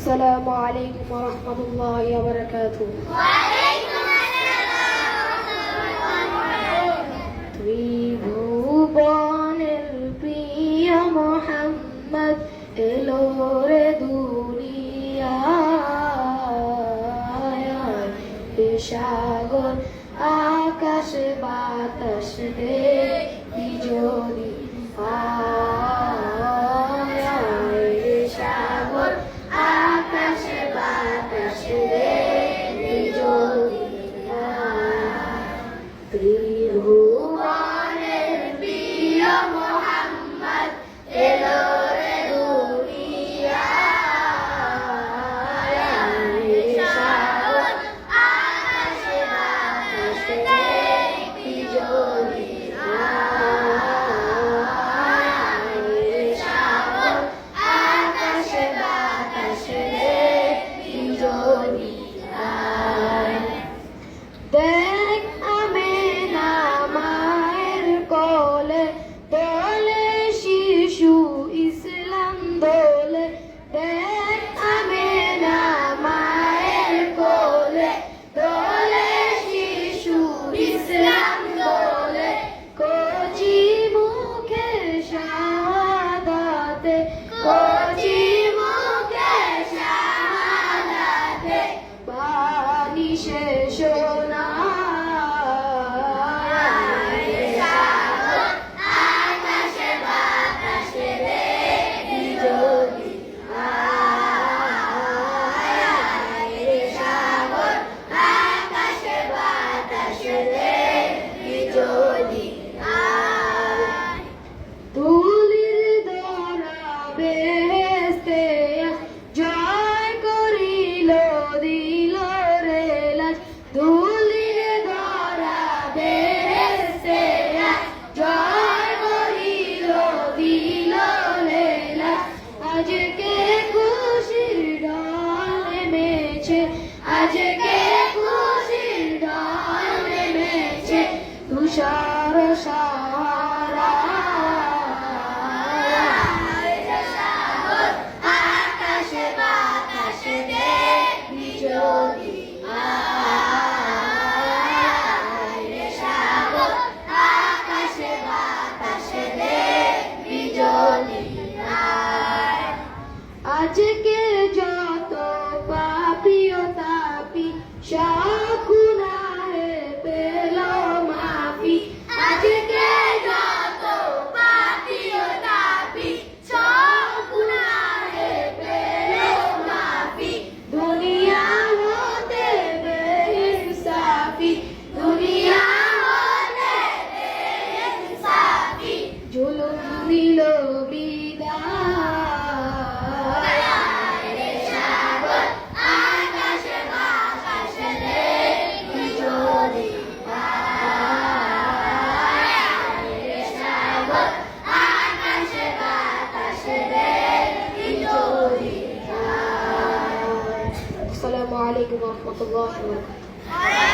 আসসালামু আলাইকুম ওয়া রাহমাতুল্লাহি ওয়া বারাকাতুহু। ত্রিভুবনের প্রিয় মুহাম্মদ এলো রে দুনিয়ায়, সাগর আকাশ বাতাস দেখি যদি সাগর আকাশ বাতাস দেখি যদি ত্রিভুবনের প্রিয় মুহাম্মদ এলো রে দুনিয়ায়, সাগর আকাশ বাতাস দেখি যদি সাগর আকাশ বাতাস দেখি যদি দেখ আমেনা মায়ের কোলে দোলে শিশু ইসলাম দোলে, দেখ আমেনা মায়ের কোলে দোলে শিশু ইসলাম দোলে, কচি মুখে শাহাদাতে, কচি মুখে শাহাদাতে বাণী শেষ না আকাশে বাতাসে দেখি যদি সাগর আকাশে বাতাসে দেখি যদি তুলির ধরা বেহেশতে জয় করিল দিল রে লাজ, তুলির ধরা বেহেশতে জয় করিল দিল রে লাজ, আজকে খুশির ঢল নেমেছে, আজকে খুশির ঢল নেমেছে তুষার সাহারা সাগর আকাশে বাতাসে দেখি যদি সাগর আকাশে বাতাসে দেখি যদি আজকে যত পাপী ও তাপী সব গুনাহে পেল মাফি, আজকে যত পাপী ও তাপী সব গুনাহে পেল মাফি, দুনিয়া হতে বেইনসাফি, দুনিয়া হতে বেইনসাফি জুলুম দিল বিদায়, সাগর আকাশে বাতাসে দেখি যদি সাগর আকাশে বাতাসে দেখি যদি। আসসালামু আলাইকুম ওয়া রাহমাতুল্লাহি ওয়া বারাকাতুহু।